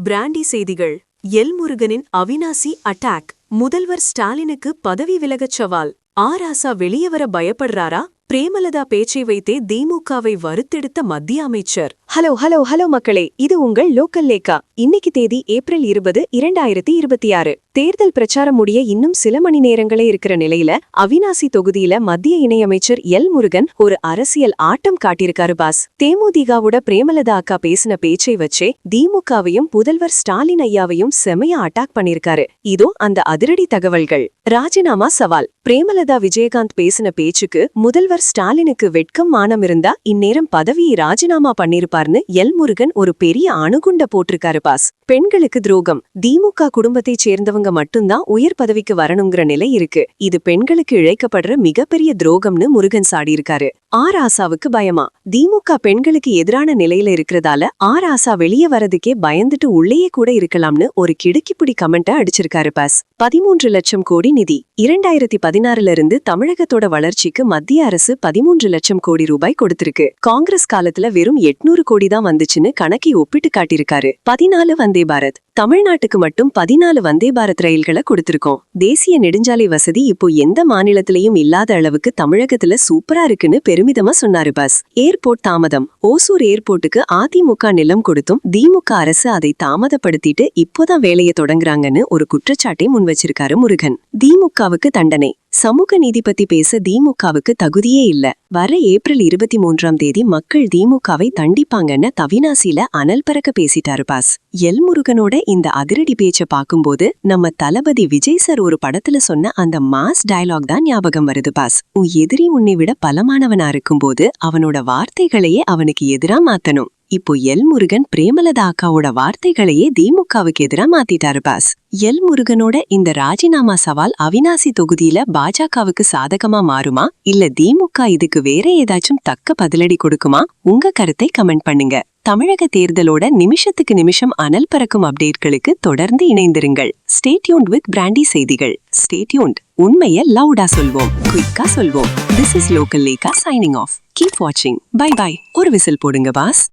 Brandy செய்திகள். எல்முருகனின் Avinashi attack. முதல்வர் ஸ்டாலினுக்கு பதவி விலகச் சவால். ராசா வெளியே வர பயப்படுறாரா? பிரேமலதா பேச்சை வைத்தே திமுகவை வறுத்தெடுத்த மத்திய அமைச்சர். ஹலோ மக்களே, இது உங்கள் லோக்கல் லேக்கா. இன்னைக்கு தேதி ஏப்ரல் 20, 2026. தேர்தல் பிரச்சாரம் முடிய இன்னும் சில மணி நேரங்களே இருக்கிற நிலையில அவினாசி தொகுதியில மத்திய இணையமைச்சர் எல் முருகன் ஒரு அரசியல் ஆட்டம் காட்டியிருக்காரு பாஸ். தேமுதிகவோட பிரேமலதா அக்கா பேசின பேச்சை வச்சே திமுகவையும் முதல்வர் ஸ்டாலின் ஐயாவையும் செமையா அட்டாக் பண்ணிருக்காரு. இதோ அந்த அதிரடி தகவல்கள். ராஜினாமா சவால். பிரேமலதா விஜயகாந்த் பேசின பேச்சுக்கு முதல்வர் ஸ்டாலினுக்கு வெட்கம் மானம் இருந்தா இந்நேரம் பதவியை ராஜினாமா பண்ணிருப்பார்னு எல் முருகன் ஒரு பெரிய அணுகுண்ட போட்டிருக்காரு பாஸ். பெண்களுக்கு துரோகம். திமுக குடும்பத்தைச் சேர்ந்தவங்க மட்டும்தான் உயர் பதவிக்கு வரணுங்கிற நிலை இருக்கு. இது பெண்களுக்கு இழைக்கப்படுற மிகப்பெரிய துரோகம்னு முருகன் சாடியிருக்காரு. ராசாவுக்கு பயமா? திமுக பெண்களுக்கு எதிரான நிலையில இருக்கிறதால ராசா வெளியே வரதுக்கே பயந்துட்டு உள்ளேயே கூட இருக்கலாம்னு ஒரு கிடுக்கிப்புடி கமெண்ட அடிச்சிருக்காரு பாஸ். 13 லட்சம் கோடி நிதி. 2016 இருந்து தமிழகத்தோட வளர்ச்சிக்கு மத்திய அரசு 13 லட்சம் கோடி ரூபாய் கொடுத்திருக்கு. காங்கிரஸ் காலத்துல வெறும் 800 கோடி தான் வந்துச்சுன்னு கணக்கை ஒப்பிட்டு காட்டியிருக்காரு. 14 வந்தே பாரத். தமிழ்நாட்டுக்கு மட்டும் 14 வந்தே பாரத் ரயில்களை கொடுத்திருக்கோம். தேசிய நெடுஞ்சாலை வசதி இப்போ எந்த மாநிலத்திலையும் இல்லாத அளவுக்கு தமிழகத்துல சூப்பரா இருக்குன்னு பெருமிதமா சொன்னாரு பாஸ். ஏர்போர்ட் தாமதம். ஓசூர் ஏர்போர்ட்டுக்கு அதிமுக நிலம் கொடுத்தும் திமுக அரசு அதை தாமதப்படுத்திட்டு இப்போதான் வேலையை தொடங்குறாங்கன்னு ஒரு குற்றச்சாட்டை முன் வச்சிருக்காரு முருகன். திமுகவுக்கு தண்டனை. சமூக நீதி பத்தி பேச திமுகவுக்கு தகுதியே இல்ல. வர ஏப்ரல் 23 மக்கள் திமுகவை தண்டிப்பாங்கன்னு அவினாசில அனல் பறக்க பேசிட்டாரு பாஸ். எல் முருகனோட இந்த அதிரடி பேச்ச பாக்கும்போது நம்ம தளபதி விஜய் சார் ஒரு படத்துல சொன்ன அந்த மாஸ் டயலாக் தான் ஞாபகம் வருது பாஸ். உன் எதிரி உன்னை விட பலமானவனா இருக்கும்போது அவனோட வார்த்தைகளையே அவனுக்கு எதிரா மாத்தணும். இப்போ எல் முருகன் பிரேமலதா அக்காவோட வார்த்தைகளையே திமுகவுக்கு எதிரா மாத்திட்டாரு பாஸ். எல் முருகனோட இந்த ராஜினாமா சவால் அவினாசி தொகுதியில பாஜகவுக்கு சாதகமா மாறுமா, இல்ல திமுக இதுக்கு வேற ஏதாச்சும் தக்க பதிலடி கொடுக்குமா? உங்க கருத்தை கமெண்ட் பண்ணுங்க. தமிழக தேர்தலோட நிமிஷத்துக்கு நிமிஷம் அனல் பறக்கும் அப்டேட்களுக்கு தொடர்ந்து இணைந்திருங்கள். ஸ்டே டியூன்ட் வித் பிராண்டி செய்திகள். Stay tuned. உண்மையை லவுடா சொல்வோம், குயிக்கா சொல்வோம். This is local Lekka signing off. Keep வாட்சிங். பை. ஒரு விசில் போடுங்க பாஸ்.